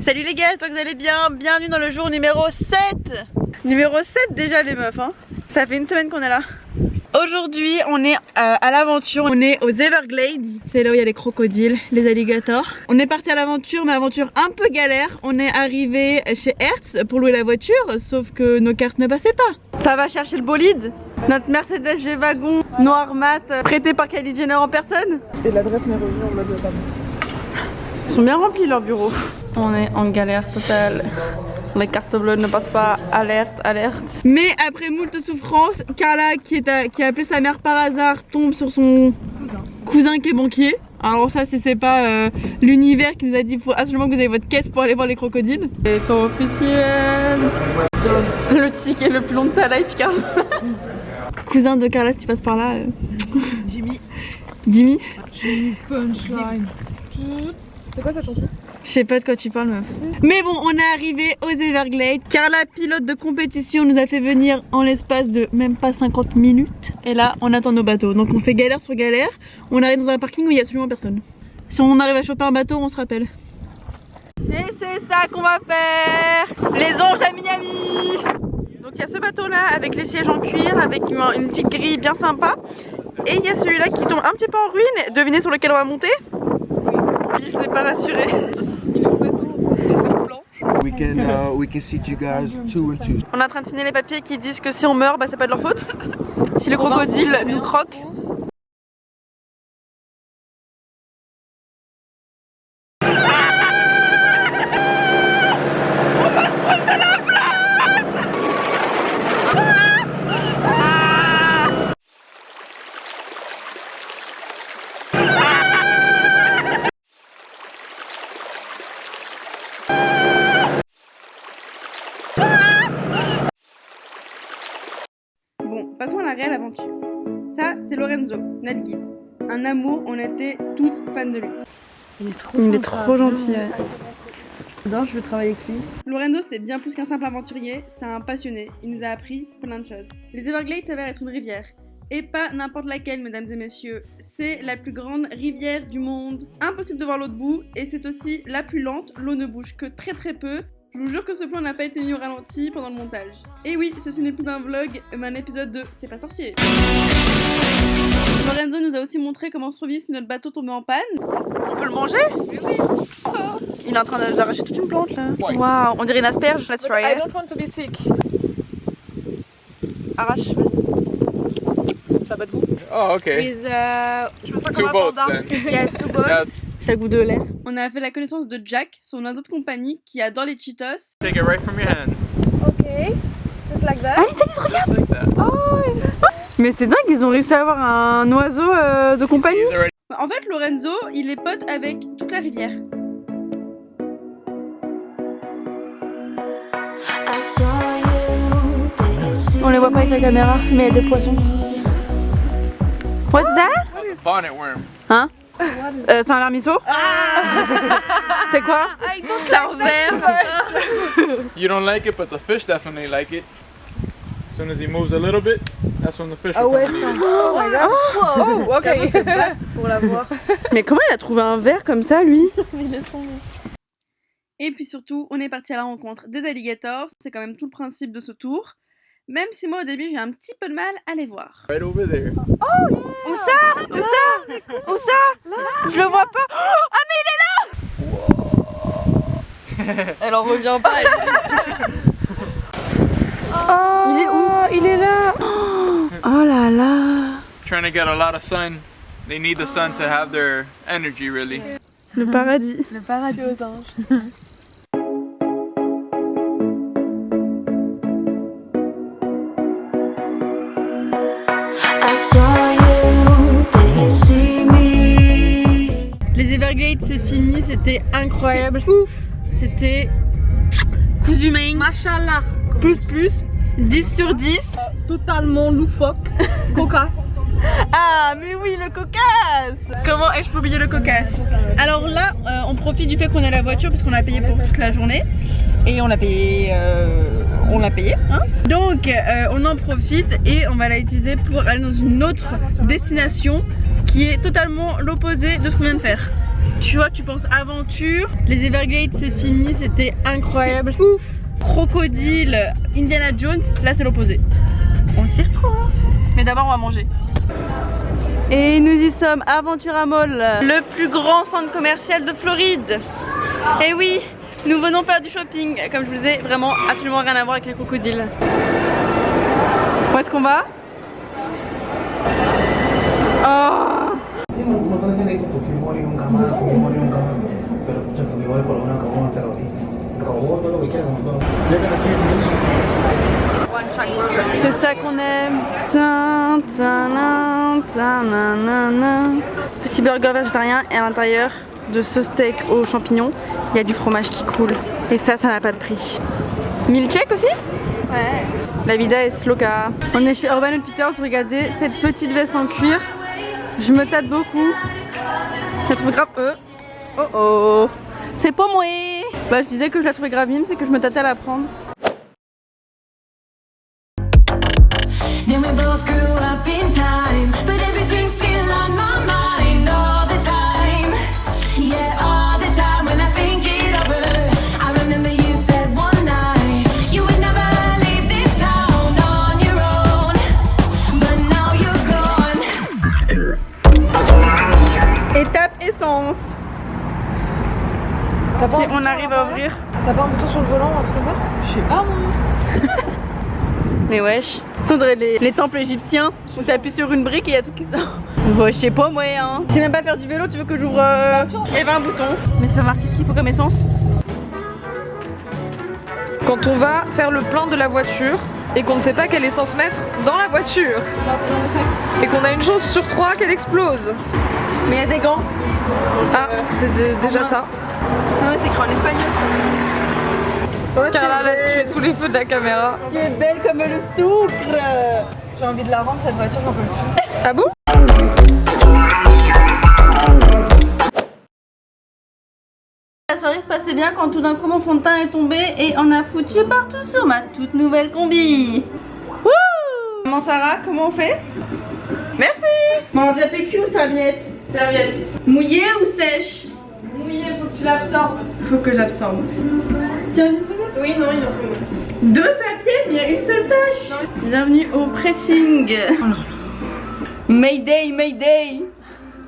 Salut les gars, j'espère que vous allez bien. Bienvenue dans le jour numéro 7. Numéro 7 déjà les meufs hein. Ça fait une semaine qu'on est là. Aujourd'hui on est à l'aventure, on est aux Everglades. C'est là où il y a les crocodiles, les alligators. On est parti à l'aventure, mais aventure un peu galère. On est arrivé chez Hertz pour louer la voiture, sauf que nos cartes ne passaient pas. Ça va chercher le bolide. Notre Mercedes G-Wagon noir mat prêté par Kylie Jenner en personne. Et l'adresse m'est revenue en mode table. Ils sont bien remplis leurs bureaux. On est en galère totale. Les cartes bleues ne passent pas, alerte, alerte. Mais après moult souffrances, Carla qui a appelé sa mère par hasard tombe sur son cousin qui est banquier. Alors ça c'est pas l'univers qui nous a dit il faut absolument que vous ayez votre caisse pour aller voir les crocodiles. C'est officiel. Le ticket le plus long de ta life Carla. Cousin de Carla si tu passes par là. Jimmy. Jimmy. Jimmy Punchline. C'était quoi cette chanson? Je sais pas de quoi tu parles meuf. Mais bon, on est arrivé aux Everglades. Carla, pilote de compétition, nous a fait venir en l'espace de même pas 50 minutes. Et là, on attend nos bateaux. Donc on fait galère sur galère. On arrive dans un parking où il y a absolument personne. Si on arrive à choper un bateau, on se rappelle. Et c'est ça qu'on va faire, les anges à Miami. Donc il y a ce bateau là avec les sièges en cuir, avec une petite grille bien sympa. Et il y a celui-là qui tombe un petit peu en ruine. Devinez sur lequel on va monter? Je n'ai pas rassuré. Il est en bateau, c'est blanche. We can seat you guys 2 and 2. On est en train de signer les papiers qui disent que si on meurt, bah c'est pas de leur faute. Si le crocodile nous croque. Bon, passons à la réelle aventure. Ça, c'est Lorenzo, notre guide. Un amour, on était toutes fans de lui. Il est trop gentil. Ouais. Non, je veux travailler avec lui. Lorenzo, c'est bien plus qu'un simple aventurier, c'est un passionné. Il nous a appris plein de choses. Les Everglades s'avèrent être une rivière. Et pas n'importe laquelle, mesdames et messieurs. C'est la plus grande rivière du monde. Impossible de voir l'autre bout. Et c'est aussi la plus lente. L'eau ne bouge que très peu. Je vous jure que ce plan n'a pas été mis au ralenti pendant le montage. Et oui, ceci n'est plus un vlog, mais un épisode de C'est pas sorcier. Lorenzo nous a aussi montré comment survivre si notre bateau tombait en panne. On peut le manger? Oui. Il est en train d'arracher toute une plante là. Waouh, on dirait une asperge. Let's try I it. don't want to be sick. Arrache. Ça bat de vous. Oh, okay. With, je me sens Two comme un boats panda. then. Yes, two boats. Now, Ça goûte de l'air. On a fait la connaissance de Jack, son oiseau de compagnie qui adore les Cheetos. take it right from your hand. Okay. Just like that. Alice, regarde. Just like that. Oh. Mais c'est dingue, ils ont réussi à avoir un oiseau de compagnie. He's already En fait, Lorenzo, il est pote avec toute la rivière. On les voit pas avec la caméra, mais il y a des poissons. What's that? a bonnet worm. Hein? C'est un vermisseau? C'est quoi? C'est un verre. You don't like it, but the fish definitely like it. As soon as he moves a little bit, that's when the fish will come and eat it. Oh my god. Oh, ok. Se battre pour la voir. Mais comment il a trouvé un verre comme ça, lui? Il est tombé. Et puis surtout, on est parti à la rencontre des alligators. C'est quand même tout le principe de ce tour. Même si moi au début j'ai un petit peu de mal à les voir. Right over there. Où ça? Où ça? Où ça? Je le vois pas. Oh, ah mais Elle en revient pas. il est où? Il est là. Oh là là. Trying to get a lot of sun. They need the sun to have their energy, really. Le paradis. Le paradis aux anges. Les Everglades c'est fini, c'était incroyable. Ouf. C'était cousu main. Machallah. Plus 10 sur 10. Totalement loufoque. Cocasse. Ah mais oui, le cocasse. Comment ai-je pu oublier le cocasse? Alors là on profite du fait qu'on a la voiture parce qu'on a payé pour toute la journée. Et on l'a payé hein. Donc on en profite et on va la utiliser pour aller dans une autre destination qui est totalement l'opposé de ce qu'on vient de faire. Tu vois, tu penses aventure. Les Everglades, c'est fini, c'était incroyable. Ouf. Crocodile, Indiana Jones, là c'est l'opposé. On s'y retrouve. Mais d'abord, on va manger. Et nous y sommes, Aventura Mall, le plus grand centre commercial de Floride. Et oui, nous venons faire du shopping. Comme je vous disais, vraiment absolument rien à voir avec les crocodiles. Où est-ce qu'on va? Oh! C'est ça qu'on aime. Petit burger végétarien et à l'intérieur de ce steak aux champignons, il y a du fromage qui coule. Et ça n'a pas de prix. Milkshake aussi? Ouais. La vida est loca. On est chez Urban Outfitters, regardez cette petite veste en cuir. Je me tâte beaucoup. Je la trouve grave. Oh oh. C'est pas moi. Bah je disais que je la trouvais grave mime, c'est que je me tâtais à la prendre. Étape essence. Si on arrive à ouvrir. T'as pas un bouton sur le volant ou un truc comme ça? Je sais pas moi. Mais wesh, on dirait les temples égyptiens où t'appuies sur une brique et y a tout qui sort. Ouais, je sais pas moi hein. Je sais même pas faire du vélo, tu veux que j'ouvre et 20 boutons. Mais c'est pas marqué ce qu'il faut comme essence. Quand on va faire le plein de la voiture et qu'on ne sait pas quelle essence mettre dans la voiture et qu'on a une chance sur 3 qu'elle explose. Mais il y a des gants. Ah, c'est déjà ça. Non mais c'est écrit en espagnol. Carla, là, tu es sous les feux de la caméra. Tu es belle comme le sucre. J'ai envie de la rendre cette voiture, j'en peux plus. Ah bon? La soirée se passait bien quand tout d'un coup mon fond de teint est tombé et on a foutu partout sur ma toute nouvelle combi. Wouh! Maman Sarah, comment on fait? Merci! Bon, on a PQ ou serviette? Serviette. Mouillée ou sèche? Mouillé, faut que tu l'absorbes. Faut que j'absorbe. Tiens, une serviette? Oui, non, il en faut une. 2 serviettes, il y a une seule tâche. Bienvenue au pressing. Mayday, Mayday.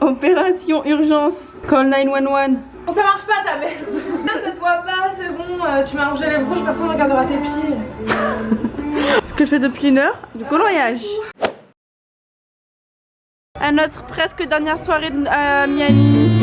Opération urgence. Call 911. Bon, ça marche pas ta mère. Ça se voit pas, c'est bon. Tu m'as rangé les lèvres rouges, personne ne regardera tes pieds. Ce que je fais depuis 1 heure, du coloriage. À notre presque dernière soirée à Miami.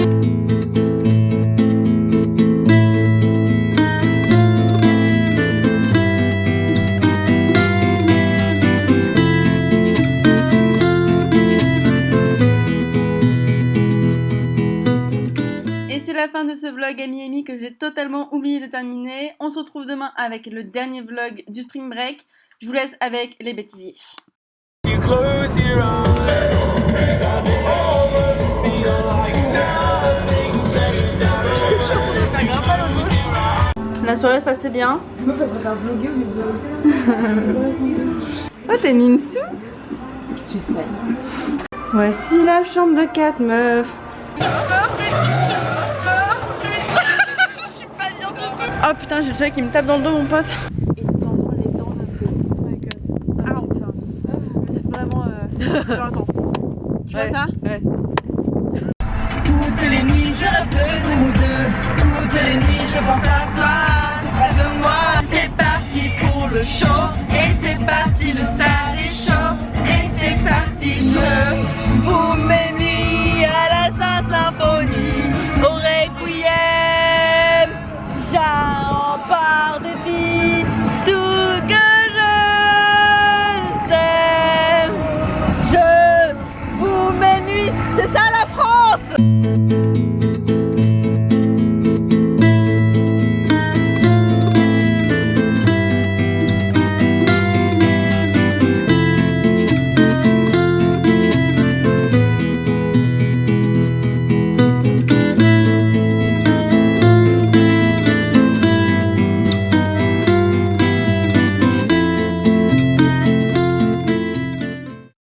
Et c'est la fin de ce vlog à Miami que j'ai totalement oublié de terminer. On se retrouve demain avec le dernier vlog du Spring Break. Je vous laisse avec les bêtisiers. La soirée se passait bien. Oh, t'es mimsou. J'essaye. Voici la chambre de 4 meufs. Je suis pas bien du tout. Oh putain, j'ai le soleil qui me tape dans le dos, mon pote. Et tendre les dents un peu. Oh my god. Ah putain. Mais ça fait vraiment longtemps. Tu vois ça? Ouais. Toutes les nuits je rêve de nous deux. Toutes les nuits je pense à toi. T'es près de moi. C'est parti pour le show. Et c'est parti le stade des shows. Et c'est parti pour mes nuits à la Saint-Symphonie. Au Requiem. J'en pars de vie. Tout que je t'aime. Je vous mes nuits. C'est ça la France!